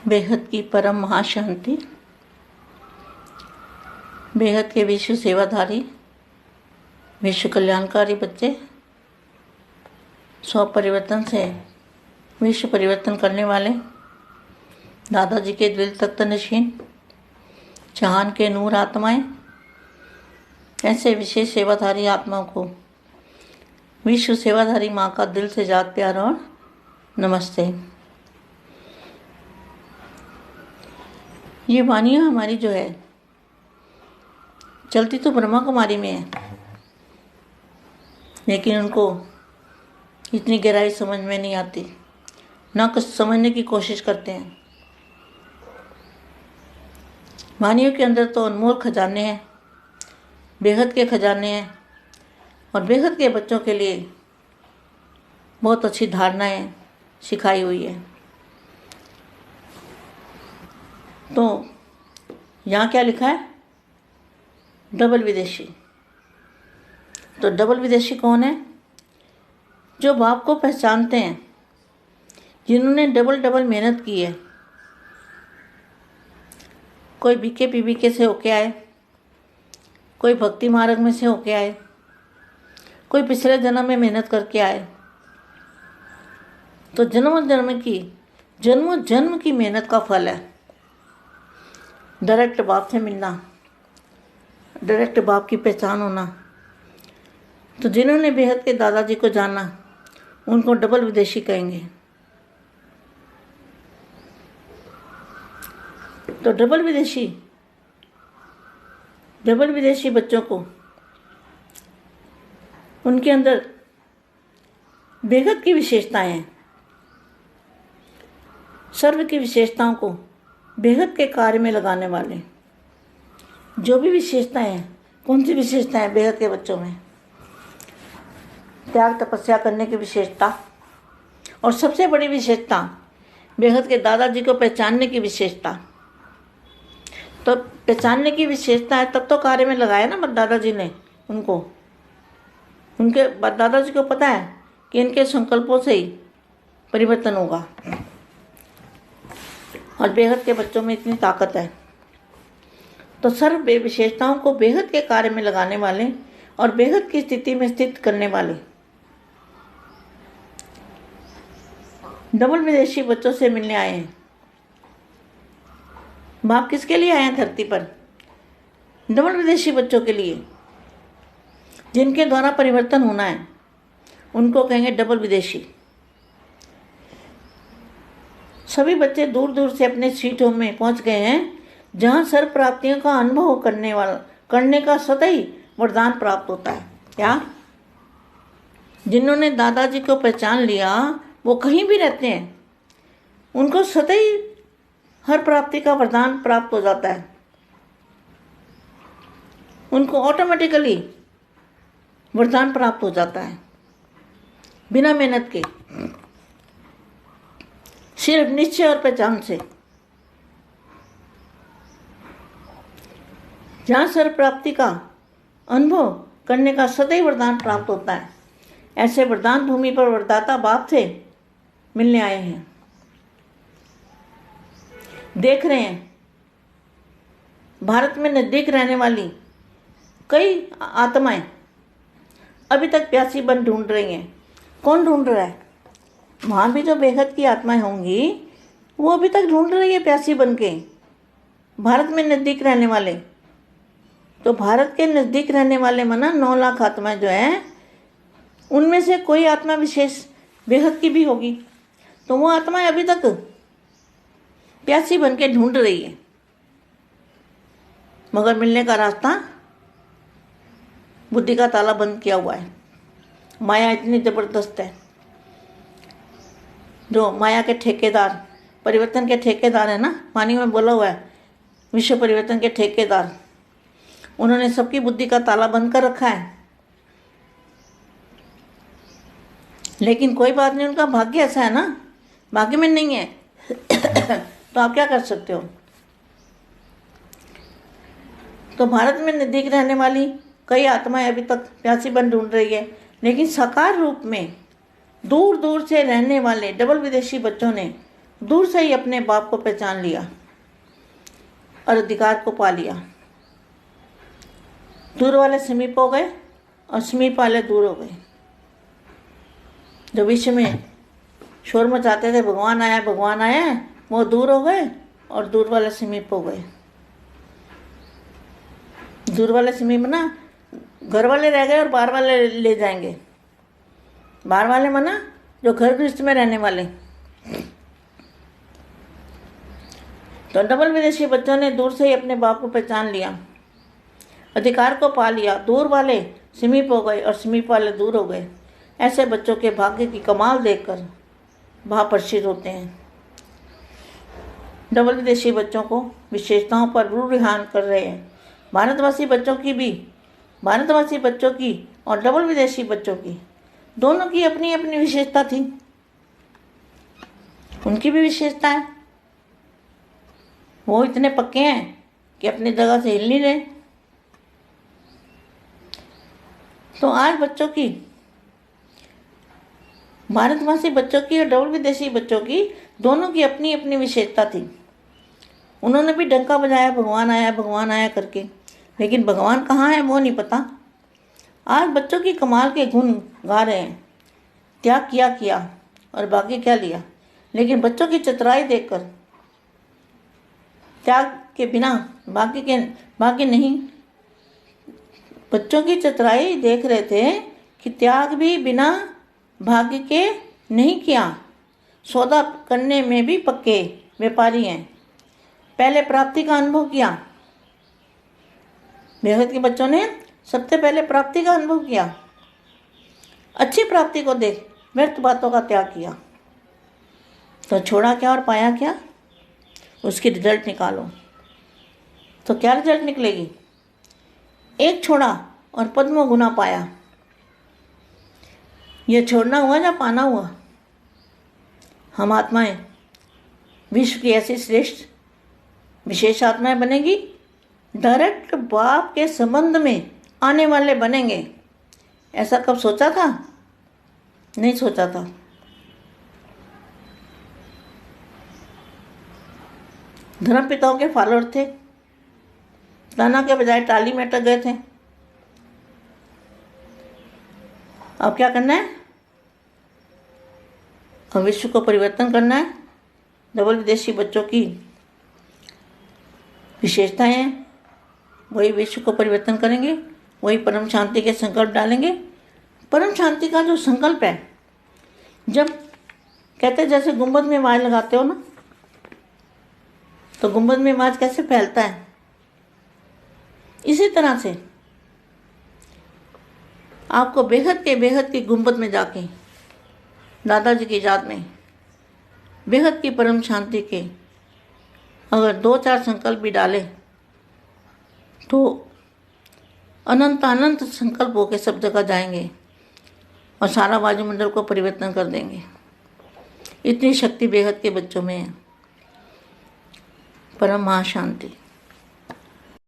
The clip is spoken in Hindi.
बेहद की परम महाशांति, बेहद के विश्व सेवाधारी, विश्व कल्याणकारी बच्चे, स्व परिवर्तन से विश्व परिवर्तन करने वाले, दादाजी के दिल तख्त नशीन, चाहन के नूर आत्माएं, ऐसे विशेष सेवाधारी आत्माओं को विश्व सेवाधारी माँ का दिल से जात प्यार और नमस्ते। ये वानियाँ हमारी जो है चलती तो ब्रह्मा कुमारी में है, लेकिन उनको इतनी गहराई समझ में नहीं आती, ना कुछ समझने की कोशिश करते हैं। वानियों के अंदर तो अनमोल खजाने हैं, बेहद के खजाने हैं, और बेहद के बच्चों के लिए बहुत अच्छी धारणाएं सिखाई हुई है। तो यहाँ क्या लिखा है? डबल विदेशी। तो डबल विदेशी कौन है? जो बाप को पहचानते हैं, जिन्होंने डबल डबल मेहनत की है। कोई बीके पीबीके से होके आए, कोई भक्ति मार्ग में से होके आए, कोई पिछले जन्म में मेहनत करके आए। तो जन्म जन्म की मेहनत का फल है डायरेक्ट बाप से मिलना, डायरेक्ट बाप की पहचान होना। तो जिन्होंने बेहद के दादाजी को जाना, उनको डबल विदेशी कहेंगे। तो डबल विदेशी बच्चों को उनके अंदर बेहद की विशेषताएं हैं। सर्व की विशेषताओं को बेहद के कार्य में लगाने वाले जो भी विशेषताएं हैं। कौन सी विशेषताएं बेहद के बच्चों में? त्याग तपस्या करने की विशेषता, और सबसे बड़ी विशेषता बेहद के दादाजी को पहचानने की विशेषता। तो पहचानने की विशेषता है, तब तो कार्य में लगाया ना दादाजी ने उनको। उनके दादाजी को पता है कि इनके संकल्पों से ही परिवर्तन होगा, और बेहद के बच्चों में इतनी ताकत है। तो सर्व विशेषताओं को बेहद के कार्य में लगाने वाले और बेहद की स्थिति में स्थित करने वाले डबल विदेशी बच्चों से मिलने आए हैं। बाप किसके लिए आए हैं धरती पर? डबल विदेशी बच्चों के लिए, जिनके द्वारा परिवर्तन होना है। उनको कहेंगे डबल विदेशी। सभी बच्चे दूर दूर से अपने सीटों में पहुंच गए हैं, जहां सर्व प्राप्तियों का अनुभव करने का सतही वरदान प्राप्त होता है। क्या? जिन्होंने दादाजी को पहचान लिया, वो कहीं भी रहते हैं, उनको सतही हर प्राप्ति का वरदान प्राप्त हो जाता है। उनको ऑटोमेटिकली वरदान प्राप्त हो जाता है, बिना मेहनत के, सिर्फ निश्चय और पहचान से। जहाँ सर्व प्राप्ति का अनुभव करने का सदैव वरदान प्राप्त होता है, ऐसे वरदान भूमि पर वरदाता बाप से मिलने आए हैं। देख रहे हैं भारत में नजदीक रहने वाली कई आत्माएं अभी तक प्यासी बन ढूंढ रही हैं। कौन ढूंढ रहा है? वहाँ भी जो बेहद की आत्माएं होंगी, वो अभी तक ढूंढ रही है प्यासी बन के, भारत में नज़दीक रहने वाले। तो भारत के नज़दीक रहने वाले माना 9 लाख आत्माएं जो हैं, उनमें से कोई आत्मा विशेष बेहद की भी होगी। तो वो आत्माएं अभी तक प्यासी बन के ढूंढ रही है, मगर मिलने का रास्ता बुद्धि का ताला बंद किया हुआ है। माया इतनी ज़बरदस्त है। जो माया के ठेकेदार, परिवर्तन के ठेकेदार है ना, वाणी में बोला हुआ है, विश्व परिवर्तन के ठेकेदार, उन्होंने सबकी बुद्धि का ताला बंद कर रखा है। लेकिन कोई बात नहीं, उनका भाग्य ऐसा है ना, भाग्य में नहीं है तो आप क्या कर सकते हो? तो भारत में नजदीक रहने वाली कई आत्माएं अभी तक प्यासी बन ढूंढ रही है, लेकिन साकार रूप में दूर दूर से रहने वाले डबल विदेशी बच्चों ने दूर से ही अपने बाप को पहचान लिया और अधिकार को पा लिया। दूर वाले समीप हो गए और समीप वाले दूर हो गए। जो विश्व में शोर मचाते थे भगवान आया भगवान आया, वो दूर हो गए और दूर वाले समीप हो गए। दूर वाले समीप ना घर वाले रह गए और बाहर वाले ले जाएंगे। बाहर वाले मना जो घर गृहस्थ में रहने वाले। तो डबल विदेशी बच्चों ने दूर से ही अपने बाप को पहचान लिया, अधिकार को पा लिया। दूर वाले समीप हो गए और समीप वाले दूर हो गए। ऐसे बच्चों के भाग्य की कमाल देखकर भाव होते हैं। डबल विदेशी बच्चों को विशेषताओं पर रुझान कर रहे हैं। भारतवासी बच्चों की और डबल विदेशी बच्चों की दोनों की अपनी अपनी विशेषता थी। उनकी भी विशेषता है। वो इतने पक्के हैं कि अपनी जगह से हिल नहीं रहे। तो आज बच्चों की, भारतवासी बच्चों की और डबल विदेशी बच्चों की दोनों की अपनी अपनी विशेषता थी। उन्होंने भी डंका बजाया भगवान आया करके, लेकिन भगवान कहाँ है वो नहीं पता। आज बच्चों की कमाल के गुण गा रहे हैं। त्याग किया और बाकी क्या लिया। लेकिन बच्चों की चतुराई देखकर त्याग के बिना बाकी नहीं। बच्चों की चतुराई देख रहे थे कि त्याग भी बिना भाग्य के नहीं किया। सौदा करने में भी पक्के व्यापारी हैं। पहले प्राप्ति का अनुभव किया। बेहद के बच्चों ने सबसे पहले प्राप्ति का अनुभव किया। अच्छी प्राप्ति को देख व्यर्थ बातों का त्याग किया। तो छोड़ा क्या और पाया क्या, उसकी रिजल्ट निकालो। तो क्या रिजल्ट निकलेगी? एक छोड़ा और पद्मों गुना पाया। यह छोड़ना हुआ या पाना हुआ? हम आत्माएं विश्व की ऐसी श्रेष्ठ विशेष आत्माएं बनेगी। डायरेक्ट बाप के संबंध में आने वाले बनेंगे। ऐसा कब सोचा था? नहीं सोचा था। धर्म पिताओं के फॉलोअर थे, ताना के बजाय टाली में अटक गए थे। अब क्या करना है? अब विश्व को परिवर्तन करना है। डबल विदेशी बच्चों की विशेषताएं हैं, वही विश्व को परिवर्तन करेंगे, वही परम शांति के संकल्प डालेंगे। परम शांति का जो संकल्प है, जब कहते जैसे गुंबद में आवाज लगाते हो ना, तो गुंबद में आवाज कैसे फैलता है, इसी तरह से आपको बेहद की गुंबद में जाके दादाजी की याद में बेहद की परम शांति के अगर 2-4 संकल्प भी डाले तो अनंत संकल्प होकर सब जगह जाएंगे और सारा वायुमंडल को परिवर्तन कर देंगे। इतनी शक्ति बेहद के बच्चों में है। परम महाशांति।